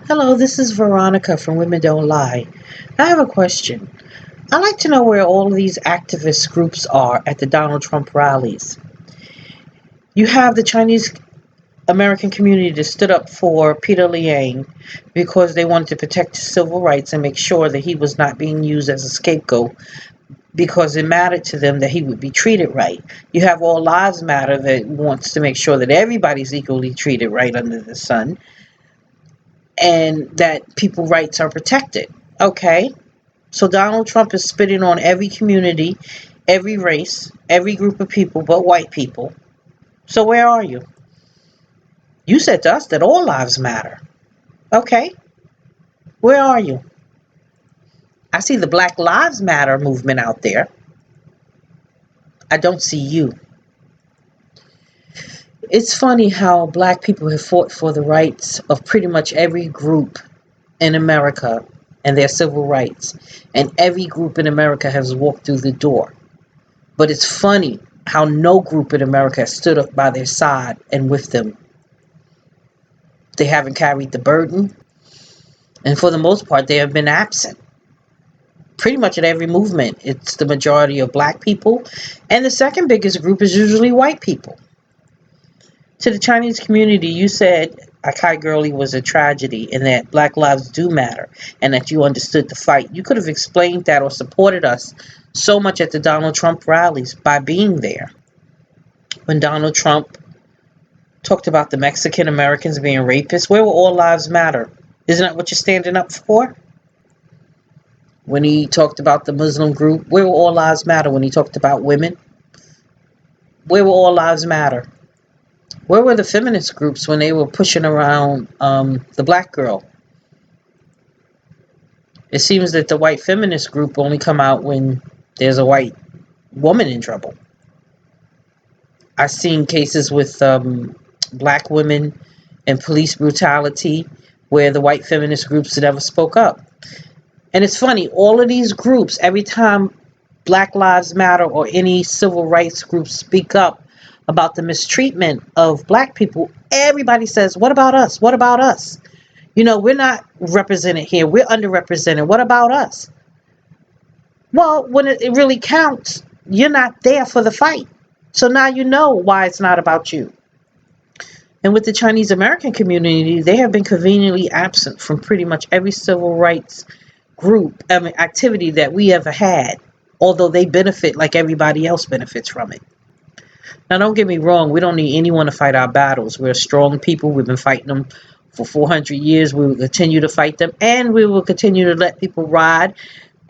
Hello, this is Veronica from Women Don't Lie. I have a question. I'd like to know where all of these activist groups are at the Donald Trump rallies. You have the Chinese American community that stood up for Peter Liang because they wanted to protect his civil rights and make sure that he was not being used as a scapegoat because it mattered to them that he would be treated right. You have All Lives Matter that wants to make sure that everybody's equally treated right under the sun and that people's rights are protected. Okay, so Donald Trump is spitting on every community, every race, every group of people but white people. So where are you? You said to us that all lives matter. Okay, where are you? I see the Black Lives Matter movement out there. I don't see you. It's funny how black people have fought for the rights of pretty much every group in America and their civil rights. And every group in America has walked through the door. But it's funny how no group in America has stood up by their side and with them. They haven't carried the burden, and for the most part, they have been absent. Pretty much at every movement, it's the majority of black people, and the second biggest group is usually white people. To the Chinese community, you said Akai Girlie was a tragedy and that black lives do matter and that you understood the fight. You could have explained that or supported us so much at the Donald Trump rallies by being there. When Donald Trump talked about the Mexican Americans being rapists, where will all lives matter? Isn't that what you're standing up for? When he talked about the Muslim group, where will all lives matter? When he talked about women, where will all lives matter? Where were the feminist groups when they were pushing around the black girl? It seems that the white feminist group only come out when there's a white woman in trouble. I've seen cases with black women and police brutality where the white feminist groups never spoke up. And it's funny, all of these groups, every time Black Lives Matter or any civil rights groups speak up about the mistreatment of black people, everybody says, what about us? What about us? You know, we're not represented here. We're underrepresented. What about us? Well, when it really counts, you're not there for the fight. So now you know why it's not about you. And with the Chinese American community, they have been conveniently absent from pretty much every civil rights activity that we ever had, although they benefit like everybody else benefits from it. Now, don't get me wrong, we don't need anyone to fight our battles. We're strong people. We've been fighting them for 400 years. We will continue to fight them, and we will continue to let people ride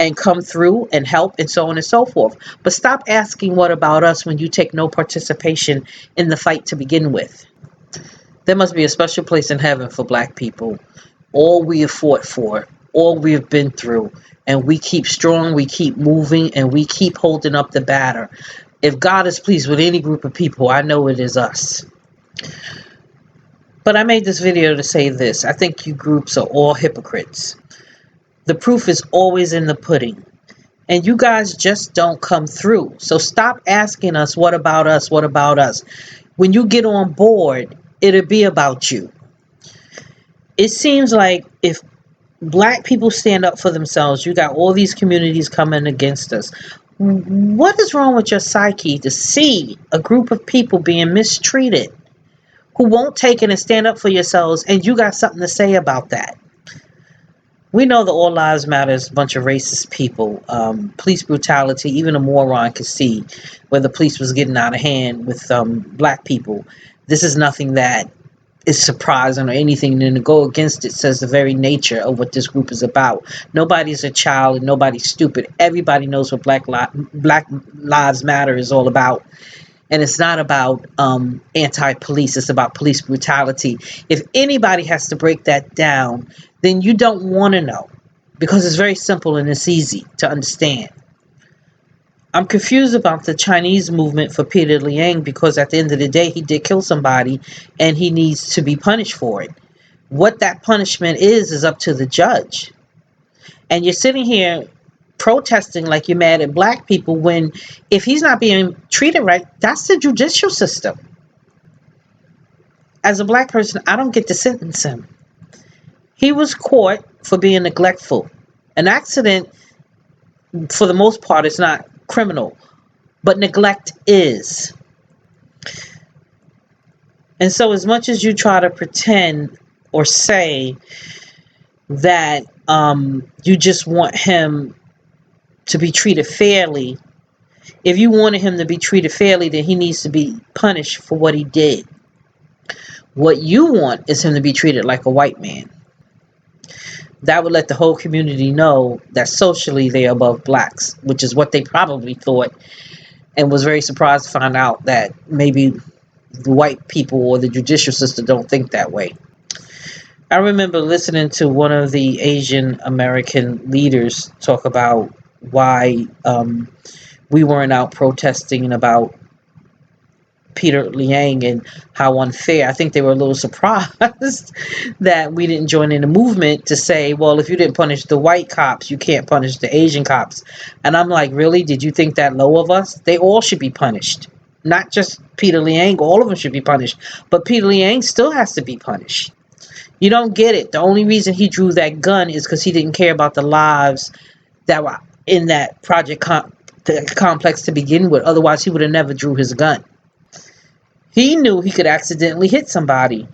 and come through and help and so on and so forth. But stop asking what about us when you take no participation in the fight to begin with. There must be a special place in heaven for black people. All we have fought for, all we have been through, and we keep strong, we keep moving, and we keep holding up the banner. If God is pleased with any group of people, I know it is us. But I made this video to say this. I think you groups are all hypocrites. The proof is always in the pudding. And you guys just don't come through. So stop asking us, what about us? What about us? When you get on board, it'll be about you. It seems like if black people stand up for themselves, you got all these communities coming against us. What is wrong with your psyche to see a group of people being mistreated who won't take it and stand up for yourselves, and you got something to say about that? We know that all lives matter is a bunch of racist people. Police brutality, even a moron could see where the police was getting out of hand with black people. This is nothing that is surprising or anything, and to go against it says the very nature of what this group is about. Nobody's a child and nobody's stupid. Everybody knows what Black Lives Matter is all about. And it's not about anti-police. It's about police brutality. If anybody has to break that down, then you don't want to know, because it's very simple and it's easy to understand. I'm confused about the Chinese movement for Peter Liang, because at the end of the day, he did kill somebody and he needs to be punished for it. What that punishment is up to the judge. And you're sitting here protesting like you're mad at black people when, if he's not being treated right, that's the judicial system. As a black person, I don't get to sentence him. He was caught for being neglectful. An accident, for the most part, is not criminal, but neglect is. And so, as much as you try to pretend or say that you just want him to be treated fairly, if you wanted him to be treated fairly, then he needs to be punished for what he did. What you want is him to be treated like a white man. That would let the whole community know that socially they are above blacks, which is what they probably thought, and was very surprised to find out that maybe the white people or the judicial system don't think that way. I remember listening to one of the Asian American leaders talk about why we weren't out protesting about Peter Liang and how unfair. I think they were a little surprised that we didn't join in the movement to say, well, if you didn't punish the white cops, you can't punish the Asian cops. And I'm like, really? Did you think that low of us? They all should be punished. Not just Peter Liang, all of them should be punished. But Peter Liang still has to be punished. You don't get it. The only reason he drew that gun is because he didn't care about the lives that were in that the complex to begin with. Otherwise, he would have never drew his gun. He knew he could accidentally hit somebody.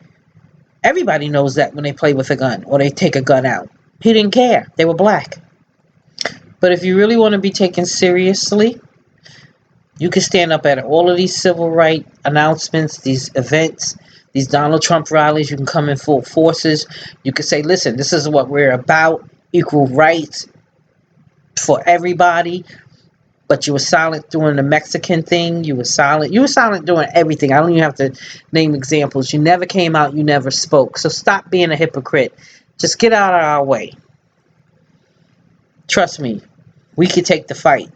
Everybody knows that when they play with a gun or they take a gun out. He didn't care. They were black. But if you really want to be taken seriously, you can stand up at all of these civil rights announcements, these events, these Donald Trump rallies. You can come in full forces. You can say, listen, this is what we're about. Equal rights for everybody. But you were silent during the Mexican thing. You were silent. You were silent during everything. I don't even have to name examples. You never came out. You never spoke. So stop being a hypocrite. Just get out of our way. Trust me, we could take the fight.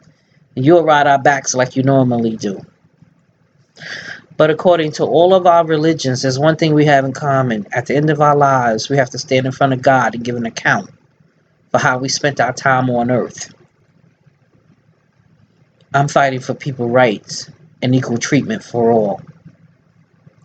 And you'll ride our backs like you normally do. But according to all of our religions, there's one thing we have in common. At the end of our lives, we have to stand in front of God and give an account for how we spent our time on earth. I'm fighting for people's rights and equal treatment for all.